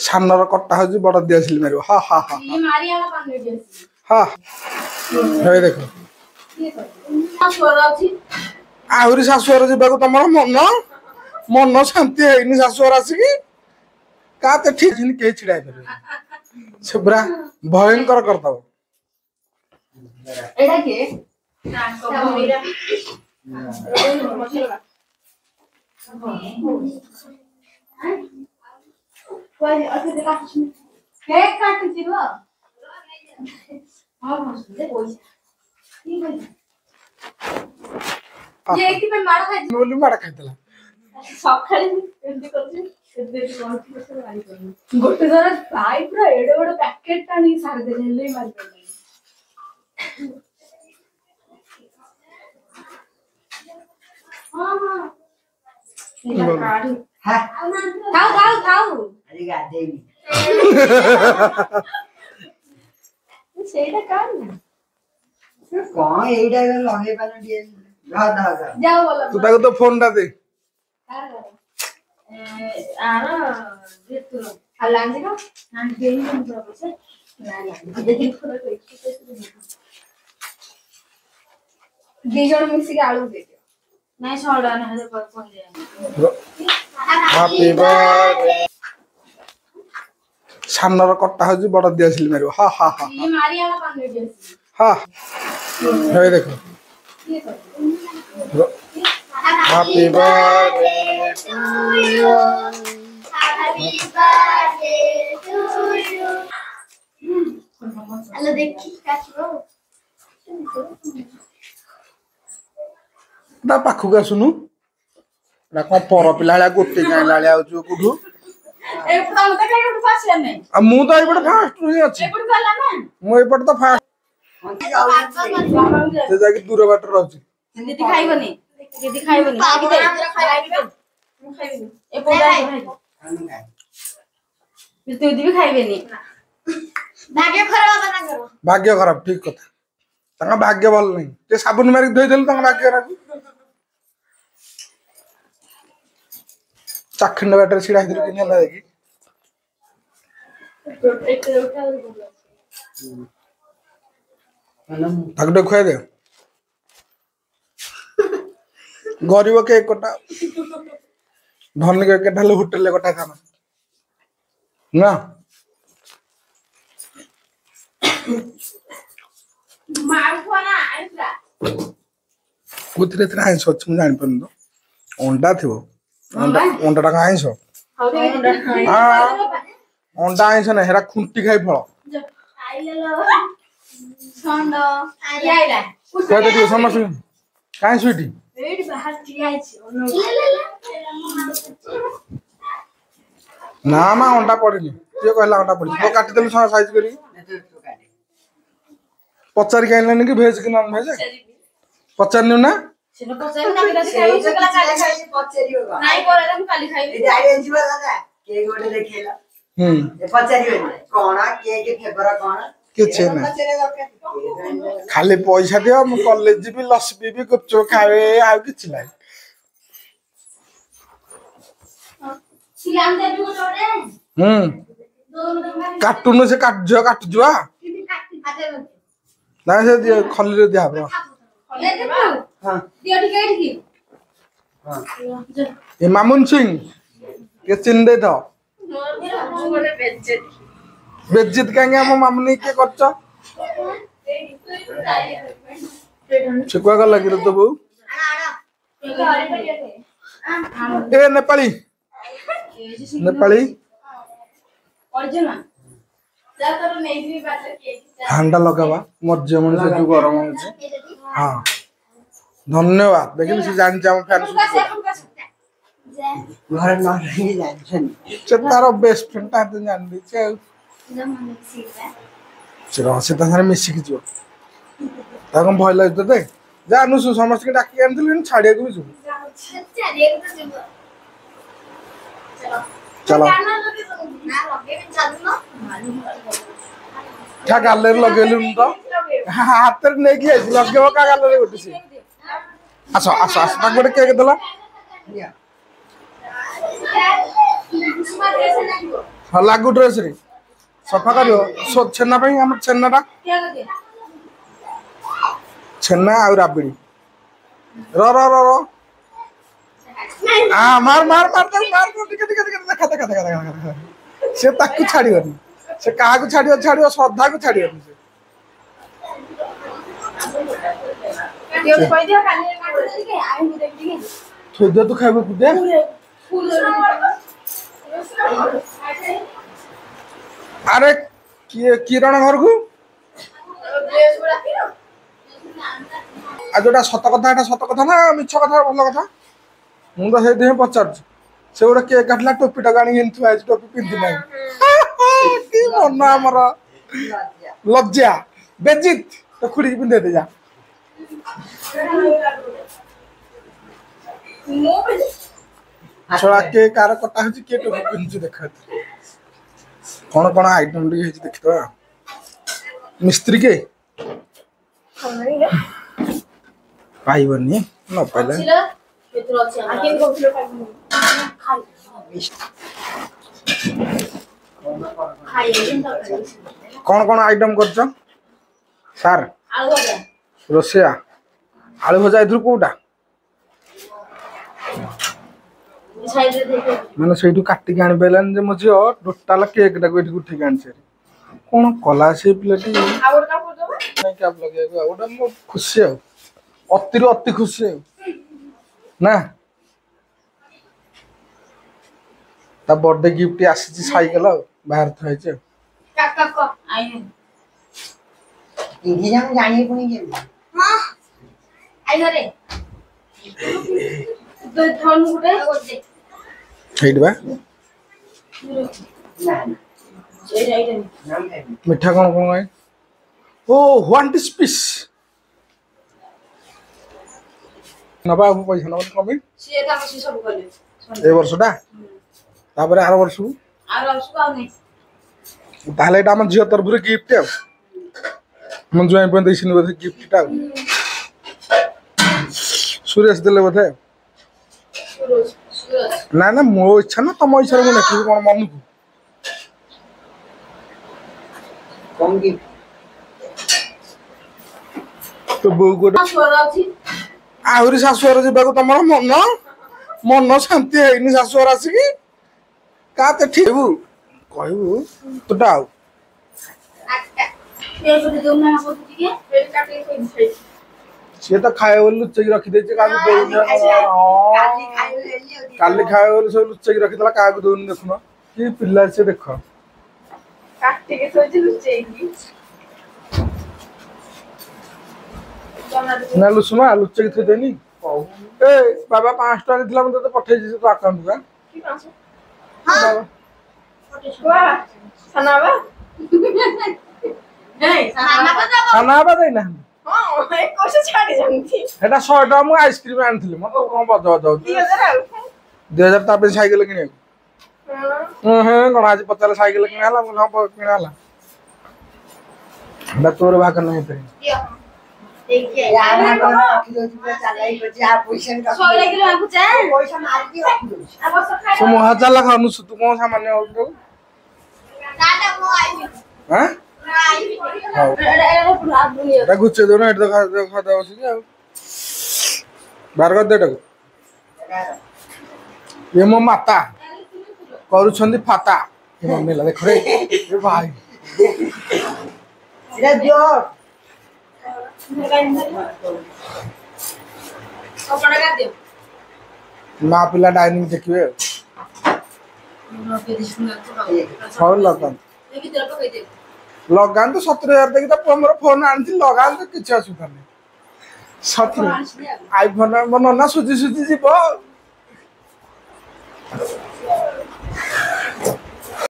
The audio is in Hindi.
सामनार कट्टा हो बड़ दियासिल मार हा हा हा हाँ हे देखो आहरी शाशुर जावाक तुम मन मन शांति है शाशुर आसिकी का तो ठीक कहीं छिड़ा से पूरा भयंकर करदब माड़ खाई गोटे थर फ्राई पूरा एडे बड़ पैकेट टाणी सारी दे हेले मार हां हां खाओ खाओ खाओ अरे गादेनी सेटा कान कौन एडा लगे पान दिए धा धा जाओ बोला तू ताको तो फोन दा दे आरा देतु हलांजे का नान देई हम बसे ना देखि थोड़ा तो एक्सरसाइज दी जण मिसी के आलू दे नहीं छोड़ा ना हजे पर फोन दे हैप्पी बर्थडे सामनार कट्टा हो बड़ दियासिल मार हा हा हा ये मारी आला पान दे हाँ हे देखो happy birthday to you happy birthday to you hello देखी काटलो ता पाखु आसुनु ना कौन पर पिला गोटे गाँ लाया कोठू ए पुता मते काई उठ पास नहीं आ मु तो एपट फास्ट ही अछि एपट गला ना मु एपट तो फास्ट से जाके दूर बाट रहछि दीदी खाइबनी आगे दे खाइबनी ए पुता दीदी भी खाइबनी भाग्य खराब ना करो भाग्य खराब ठीक कथा तंगा भाग्य भल नहीं ते साबुन मारी धोई देल तंगा भाग्य खराब चाखंड बाटर छिड़ा हिदर के नेला देखि प्रोटेक्ट उठा ताकटे खुआ दे गरीब केक कटा धनी केक ढाले होटल कटा था ना मार कोना आइला कुतरे थे आइस अच्छे मुझे जान पन तो अंडा थियो अंडा टा आइस हां अंडा आइस ना हेरा खुंटी खाई फळ आइला छंड आइला क्या देखियो समझ काई स्वीटी एड बाहर ठिया अछि ना मा अंडा पड़िनी किए कहला अंडा पड़ी तो काटी देलु साइज करी पचार के आइलानी कि भेज कि नॉन भेज पचारनु ना सेनो पचार ना कि खाइ सकला काली खाइ पचारियो नाही करे हम काली खाइ गाड़ी एंजिबा दादा के गोटे देखेला ए पचारियो कोना के फेवर कोना किछे ना खाली पैसा दियो हम कॉलेज भी लस भी गुपचुप खावे आ किछ नाही सिलाम दे दु जोड़े कार्टून से काट जुआ ना से खली रे दिया ब्रो हां दियो ठीक हां ये मामुन सिंह के चिंदे दो गोटे बेज्जत बेज्जत कांगे हम मामुनी के करछ छिकुआ का लगी तो बहू ए नेपाली ठंडा लगावा मर्जी मन से जो गरम हो हाँ धन्यवाद देखिए से जान हम फैन घर ना रही जान से तारो बेस्ट फ्रेंड ता जान दी से चलो से तारे मिसी की जो ताकम भय लाग दे जानु सु समस्त के डाकी आनथिल छाड़िया को भी जो चलो क्या गालर लगेलु तो हाथ रे नै कि लगेबो का गालर गोटी से आसो आसो आसो ताक गोटे केक देला ହଁ ଲାଗୁ ଡ୍ରେସରେ ସଫା କରିବ ଛେନା ପାଇଁ ଆମର ଛେନାଟା ଛେନା ଆଉ ରାବିଡି ର ର ର ର ମାର ମାର ମାର ତାକୁ ମାର ଟିକେ ଟିକେ ଟିକେ ଦେଖା ଦେଖା ଦେଖା ଦେଖା ସେ ତାକୁ ଛାଡିବନି ସେ କାହାକୁ ଛାଡିବ ଛାଡିବ ଶ୍ରଦ୍ଧାକୁ ଛାଡିବନି ସେ ଥୋଇଦିଅ ତୁ ଖାଇବୁ ତୁ ଦେ ଆରେ କିଏ କିରଣ ଘରକୁ ଆଉ ଯୋଉଟା ସତ କଥା ଏଟା ସତ କଥା ନା ମିଛ କଥା ଭଲ କଥା ମୁଁ ତ ସେଇଥିପାଇଁ ପଚାରୁଛି ସେ ଗୋଟେ କେକ୍ କାଟିଲା ଟୋପିଟାକୁ ଆଣିକି ଏମିତି ଥୁଆ ହେଇଛି ଟୋପି ପିନ୍ଧି ନାହିଁ କି ମନ ଆମର ଲଜ୍ଜା ବେଜିତ ତ ଖୁଡିକି ପିନ୍ଧେଇ ଦେ ଯା ଛଡ଼ା କେ କାର କଟା ହଉଛି କିଏ ଟୋପି ପିନ୍ଧୁଛି ଦେଖା କଣ କଣ ଆଇଟମ ଟିକେ ହେଇଛି ଦେଖିଦବା ମିସ୍ତ୍ରୀ କେ ପାଇବନି ନ ପାଇଲେ କଣ କଣ ଆଇଟମ କରୁଛ ସାର୍ ରୋଷେଇଆ ଆଳୁ ଭଜା ଏଥିରୁ କୋଉଟା ମାନେ ସେଇଠୁ କାଟିକି ଆଣିପାରିଲାନି ଯେ ମୋ ଝିଅ ଟୋଟାଲ କେକ୍ ଟାକୁ ଏଠିକି ଉଠେଇକି ଆଣିଛି କଣ କଲା ସେ ପିଲାଟି ଗୋଟେ ମୋ ଖୁସି ଆଉ ଅତିରୁ ଅତି ଖୁସି ଆଉ ନା ତା ବର୍ଥଡେ ଗିଫ୍ଟ ଆସିଛି ସାଇକେଲ ଆଉ ବାହାରେ ଥୁଆ ହେଇଛି ଆଉ ଜାଣିए पुणी के ସେଇଠି ବା ମିଠା କଣ କଣ ଭାଇ ଓ ୱାନ୍ ଡିସ୍ ପିସ୍ ନବା ପଇସା ନବା କମି ଏ ବର୍ଷଟା ତାପରେ ଆର ବର୍ଷକୁ ତାହେଲେ ଏଇଟା ଆମ ଝିଅ ତରଫରୁ ଗିଫ୍ଟ ଆଉ ମୁଁ ଜୁଆଇଁ ପାଇଁ ଦେଇଥିଲି ବୋଧେ ଗିଫ୍ଟଟା ଆଉ ସୁରେଶ ଦେଲେ ବୋଧେ ନା ନା ମୋ ଇଚ୍ଛା ନା ତମ ଇଚ୍ଛାରେ ମୁଁ ଲେଖିବି କଣ ମନକୁ कौन की ତ ବୋଉ ଗୋଟେ ଆହୁରି ଶାଶୁଘର ଯିବାକୁ ତମର ମନ ମନ ଶାନ୍ତି ହେଇନି ଶାଶୁଘର ଆସିକି କାତେ ଠିକବୁ କହିବୁ ତୁଟା ଆଉ ସିଏ ତ ଖାଇବ ବୋଲି ଲୁଚେଇକି ରଖିଦେଇଛି କାହାକୁ ଦଉନି କାଲି ଖାଇବ ବୋଲି ସବୁ ଲୁଚେଇକି ରଖିଦେଲା କାହାକୁ ଦଉନି ଦେଖୁନ କି ପିଲା ସେ ଦେଖ ନା ଲୁସୁମା ଲୁଚେଇକି ଥୋଇଦେନି ଏ ବାବା 500 ଟଙ୍କା ଦେଇଥିଲା ମୁଁ ତତେ ପଠେଇଛି ତୋ ଆକାଉଣ୍ଟକୁ ସାନା ବାବା ଦେଇନାହାନ୍ତି ଏଟା 100 ଟଙ୍କା ମୁଁ ଆଇସ୍କ୍ରିମ ଆଣିଥିଲି ମତେ କଣ ବଜ ବଜ ହଉଛି 2000 ତା ପାଇଁ ସାଇକେଲ କିଣିବାକୁ କଣ ଆଜି ପଚାରିଲେ ସାଇକେଲ କିଣା ହେଲା ମୁଁ କିଣା ହେଲା ଏଟା ତୋର ଭାଗ ନାହିଁ ମୋ ହଜାର ଲାଖ ଅନୁସୁ ତୁ କଣ ସାମାନ୍ୟ ହଉ ଏଟା ଘୁଚେଇ ଦଉନ ଏଠି ଖାଦ ବସିକି ଆଉ ବାହାର କରିଦେ ଏଟାକୁ ଇଏ ମୋ ମାତା କରୁଛନ୍ତି ଫାତା ମନେଲା ଦେଖ ଭାଇ ମା ପିଲା ଡାଇନିଂ ଦେଖିବେ ହଉ ଲଗାନ୍ତୁ 70,000 ଦେଇକି ତ ପୁଅ ମୋର ଫୋନ ଆଣିଛି ଲଗାନ୍ତୁ କିଛି ଅସୁବିଧା ନାହିଁ 70 ଆଇଫୋନ ମୋ ନନା ସୁଜି ଯିବ